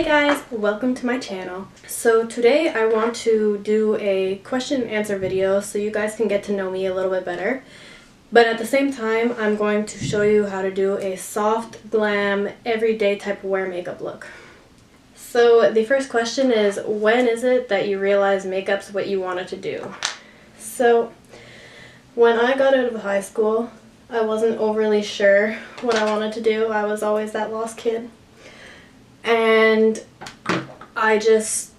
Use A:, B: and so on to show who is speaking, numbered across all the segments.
A: Hey guys, welcome to my channel. So today I want to do a question and answer video so you guys can get to know me a little bit better. But at the same time, I'm going to show you how to do a soft, glam, everyday type of wear makeup look. So the first question is, when is it that you realize makeup's what you wanted to do? So when I got out of high school, I wasn't overly sure what I wanted to do. I was always that lost kid. And I just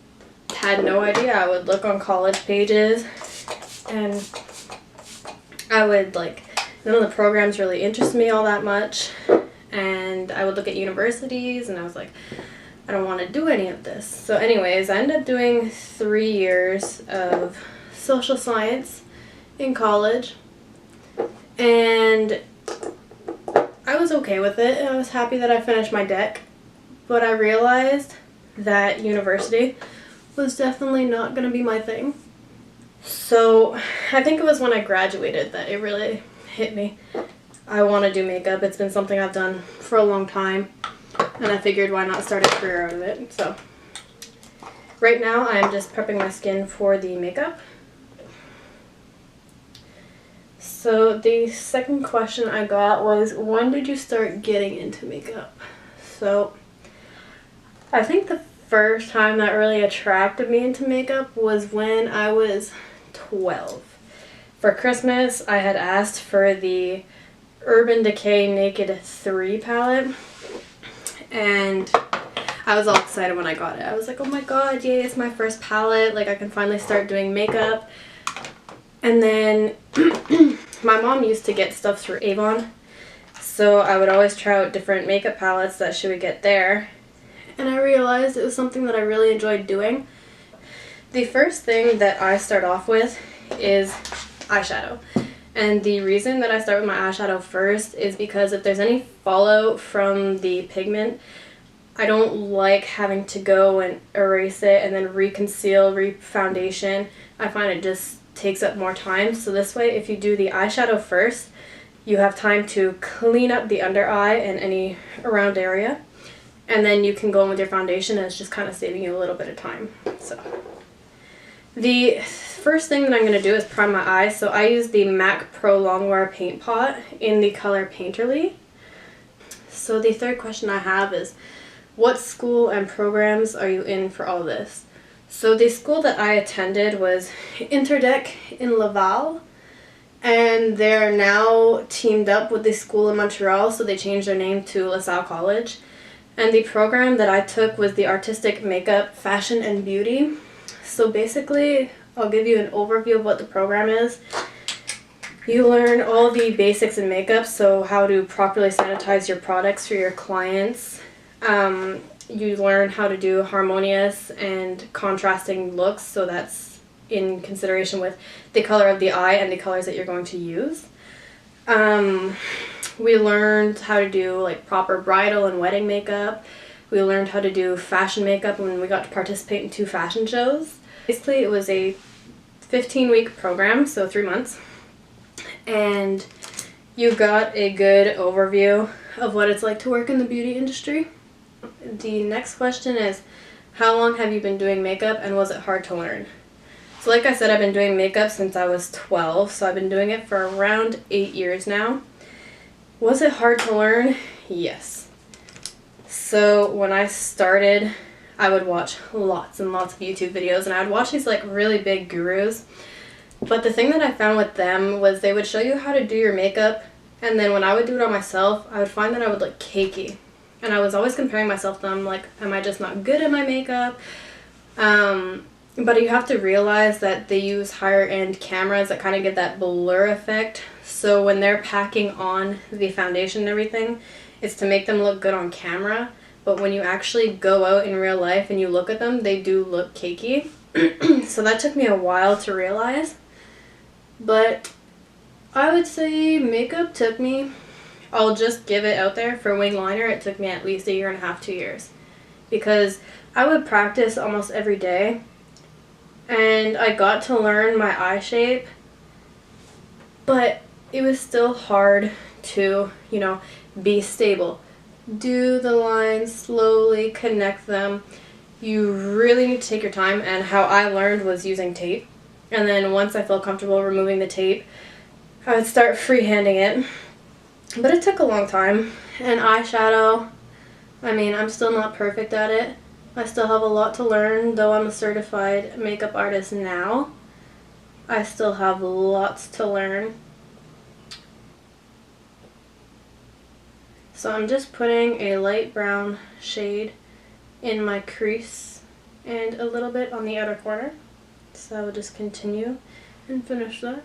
A: had no idea. I would look on college pages and I would none of the programs really interested me all that much, and I would look at universities and I was like, I don't want to do any of this. So anyways, I ended up doing 3 years of social science in college, and I was okay with it. I was happy that I finished my deck. But I realized that university was definitely not going to be my thing. So I think it was when I graduated that it really hit me. I want to do makeup. It's been something I've done for a long time, and I figured why not start a career out of it. So right now I'm just prepping my skin for the makeup. So the second question I got was, when did you start getting into makeup? So I think the first time that really attracted me into makeup was when I was 12. For Christmas, I had asked for the Urban Decay Naked 3 palette, and I was all excited when I got it. I was like, oh my god, yay, it's my first palette, like I can finally start doing makeup. And then my mom used to get stuff through Aveeno, so I would always try out different makeup palettes that she would get there. And I realized it was something that I really enjoyed doing. The first thing that I start off with is eyeshadow. And the reason that I start with my eyeshadow first is because if there's any fallout from the pigment, I don't like having to go and erase it and then re-conceal, re-foundation. I find it just takes up more time. So this way, if you do the eyeshadow first, you have time to clean up the under eye and any around area. And then you can go in with your foundation, and it's just kind of saving you a little bit of time. So the first thing that I'm going to do is prime my eyes. So I use the MAC Pro Longwear Paint Pot in the color Painterly. So the third question I have is, what school and programs are you in for all this? So the school that I attended was Interdec in Laval, and they're now teamed up with the school in Montreal, so they changed their name to LaSalle College. And the program that I took was the Artistic Makeup, Fashion, and Beauty. So basically, I'll give you an overview of what the program is. You learn all the basics in makeup, so how to properly sanitize your products for your clients. You learn how to do harmonious and contrasting looks, so that's in consideration with the color of the eye and the colors that you're going to use. We learned how to do proper bridal and wedding makeup. We learned how to do fashion makeup when we got to participate in 2 fashion shows. Basically, it was a 15-week program, so 3 months. And you got a good overview of what it's like to work in the beauty industry. The next question is, how long have you been doing makeup, and was it hard to learn? So like I said, I've been doing makeup since I was 12, so I've been doing it for around 8 years now. Was it hard to learn? Yes. So when I started, I would watch lots and lots of YouTube videos, and I would watch these really big gurus. But the thing that I found with them was they would show you how to do your makeup, and then when I would do it on myself, I would find that I would look cakey. And I was always comparing myself to them, am I just not good at my makeup? But you have to realize that they use higher end cameras that kind of give that blur effect. So when they're packing on the foundation and everything, it's to make them look good on camera. But when you actually go out in real life and you look at them, they do look cakey. So that took me a while to realize. But I would say makeup took me, I'll just give it out there, for wing liner, it took me at least 1.5 years, 2 years. Because I would practice almost every day. And I got to learn my eye shape, but it was still hard to, be stable, do the lines, slowly connect them. You really need to take your time, and how I learned was using tape. And then once I felt comfortable removing the tape, I would start freehanding it. But it took a long time. And eyeshadow, I mean, I'm still not perfect at it. I still have a lot to learn, though I'm a certified makeup artist now. I still have lots to learn. So I'm just putting a light brown shade in my crease and a little bit on the outer corner. So I will just continue and finish that.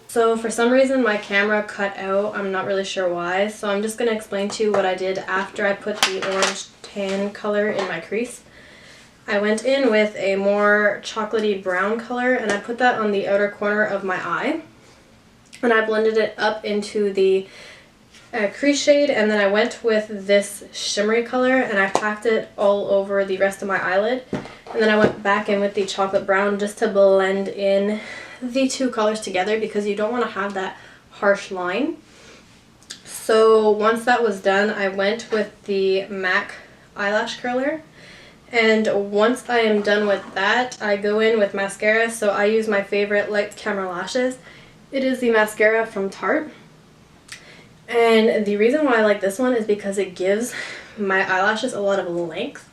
A: So for some reason my camera cut out, I'm not really sure why, so I'm just going to explain to you what I did after I put the orange tan color in my crease. I went in with a more chocolatey brown color and I put that on the outer corner of my eye. And I blended it up into the crease shade, and then I went with this shimmery color and I packed it all over the rest of my eyelid. And then I went back in with the chocolate brown just to blend in the two colors together because you don't want to have that harsh line. So once that was done, I went with the MAC eyelash curler. And once I am done with that, I go in with mascara. So I use my favorite Light Camera Lashes. It is the mascara from Tarte. And the reason why I like this one is because it gives my eyelashes a lot of length.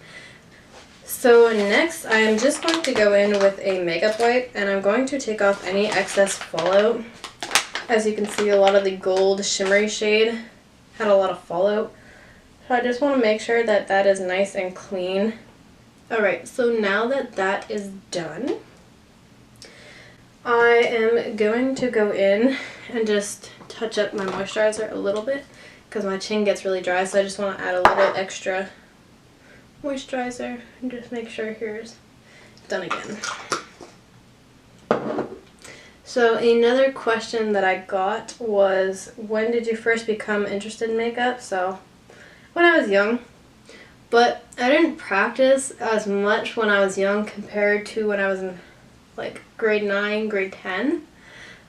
A: So next I am just going to go in with a makeup wipe and I'm going to take off any excess fallout. As you can see, a lot of the gold shimmery shade had a lot of fallout. So I just want to make sure that that is nice and clean. Alright, so now that that is done, I am going to go in and just touch up my moisturizer a little bit because my chin gets really dry, so I just want to add a little extra moisturizer and just make sure here's done again. So another question that I got was, when did you first become interested in makeup? So when I was young, but I didn't practice as much when I was young compared to when I was in like grade 9, grade 10.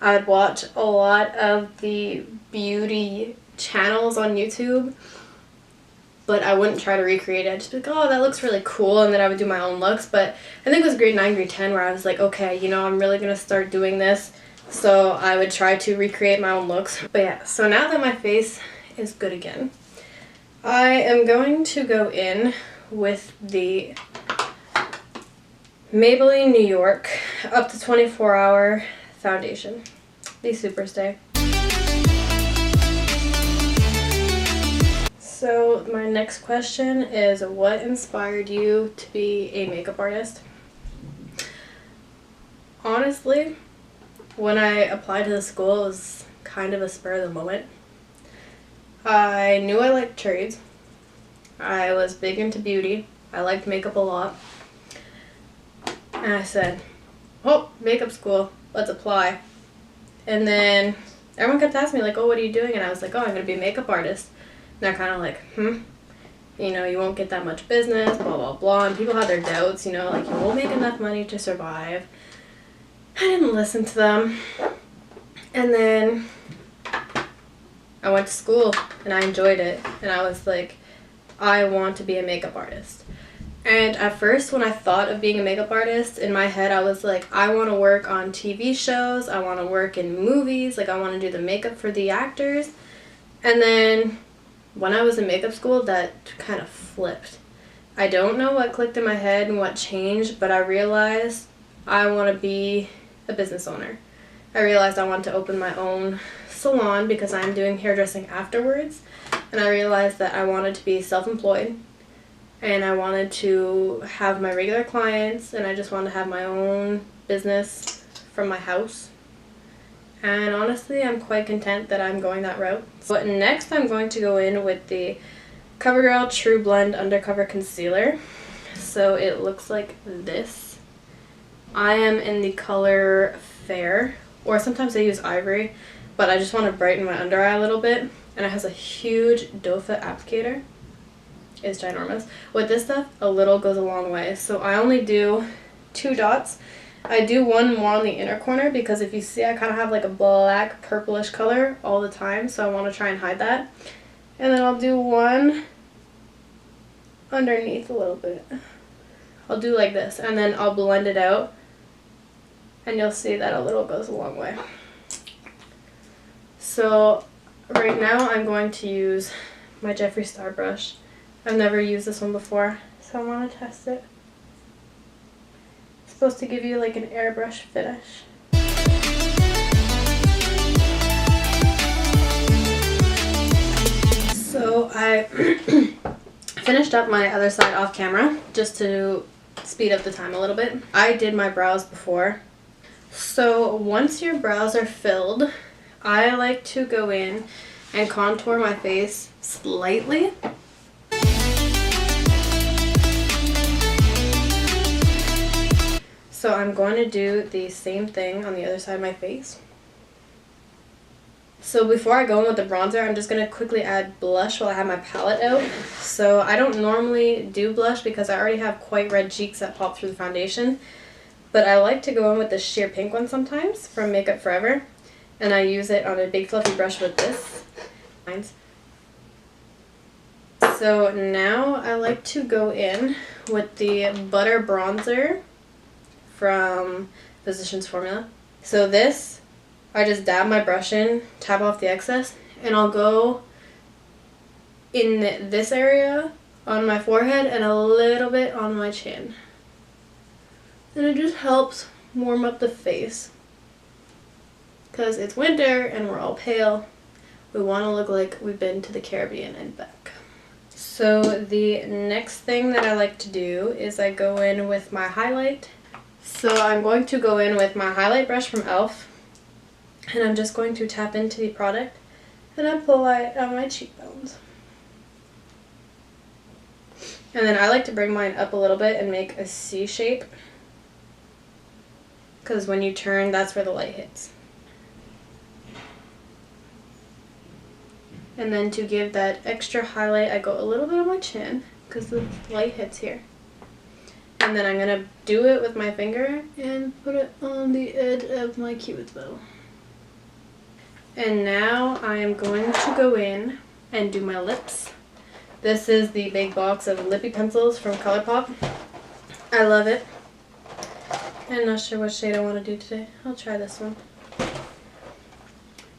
A: I would watch a lot of the beauty channels on YouTube, but I wouldn't try to recreate it. I'd just be like, oh, that looks really cool, and then I would do my own looks. But I think it was grade 9, grade 10 where I was like, okay, you know, I'm really going to start doing this. So I would try to recreate my own looks. But yeah, so now that my face is good again, I am going to go in with the Maybelline New York up to 24-hour foundation, the SuperStay. So my next question is, what inspired you to be a makeup artist? Honestly, when I applied to the school, it was kind of a spur of the moment. I knew I liked trades. I was big into beauty. I liked makeup a lot. And I said, oh, makeup school, let's apply. And then everyone kept asking me like, oh, what are you doing? And I was like, oh, I'm going to be a makeup artist. And they're kind of like, you know, you won't get that much business, blah, blah, blah. And people had their doubts, you know, like, you won't make enough money to survive. I didn't listen to them. And then I went to school and I enjoyed it. And I was like, I want to be a makeup artist. And at first, when I thought of being a makeup artist, in my head I was like, I want to work on TV shows, I want to work in movies, like I want to do the makeup for the actors. And then when I was in makeup school, that kind of flipped. I don't know what clicked in my head and what changed, but I realized I want to be a business owner. I realized I want to open my own salon because I'm doing hairdressing afterwards. And I realized that I wanted to be self-employed. And I wanted to have my regular clients, and I just wanted to have my own business from my house. And honestly, I'm quite content that I'm going that route. But next I'm going to go in with the Covergirl True Blend Undercover Concealer. So it looks like this. I am in the color Fair, or sometimes I use Ivory, but I just want to brighten my under eye a little bit. And it has a huge doe foot applicator. It's ginormous. With this stuff, a little goes a long way. So I only do 2 dots, I do one more on the inner corner because if you see, I kind of have like a black purplish color all the time, so I want to try and hide that. And then I'll do one underneath a little bit. I'll do like this, and then I'll blend it out, and you'll see that a little goes a long way. So right now I'm going to use my Jeffree Star brush. I've never used this one before, so I want to test it. It's supposed to give you like an airbrush finish. So I finished up my other side off camera just to speed up the time a little bit. I did my brows before. So once your brows are filled, I like to go in and contour my face slightly. So I'm going to do the same thing on the other side of my face. So before I go in with the bronzer, I'm just going to quickly add blush while I have my palette out. So I don't normally do blush because I already have quite red cheeks that pop through the foundation. But I like to go in with the sheer pink one sometimes from Makeup Forever. And I use it on a big fluffy brush with this. So now I like to go in with the Butter Bronzer from Physicians Formula. So this, I just dab my brush in, tap off the excess, and I'll go in this area on my forehead and a little bit on my chin. And it just helps warm up the face. Because it's winter and we're all pale. We want to look like we've been to the Caribbean and back. So the next thing that I like to do is I go in with my highlight. So I'm going to go in with my highlight brush from e.l.f. and I'm just going to tap into the product and apply it on my cheekbones. And then I like to bring mine up a little bit and make a C shape, because when you turn, that's where the light hits. And then to give that extra highlight, I go a little bit on my chin because the light hits here. And then I'm going to do it with my finger and put it on the edge of my cupid's bow. And now I am going to go in and do my lips. This is the big box of lippy pencils from ColourPop. I love it. I'm not sure what shade I want to do today. I'll try this one.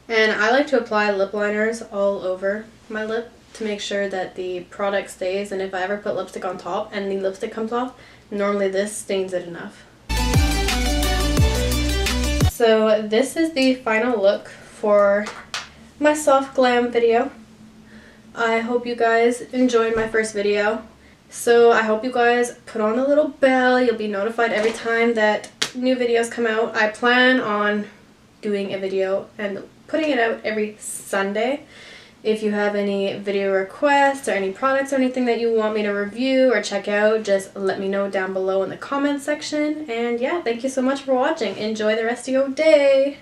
A: And I like to apply lip liners all over my lip to make sure that the product stays, and if I ever put lipstick on top and the lipstick comes off, normally this stains it enough. So this is the final look for my soft glam video. I hope you guys enjoyed my first video. So I hope you guys put on the little bell. You'll be notified every time that new videos come out. I plan on doing a video and putting it out every Sunday. If you have any video requests or any products or anything that you want me to review or check out, just let me know down below in the comments section. And yeah, thank you so much for watching. Enjoy the rest of your day.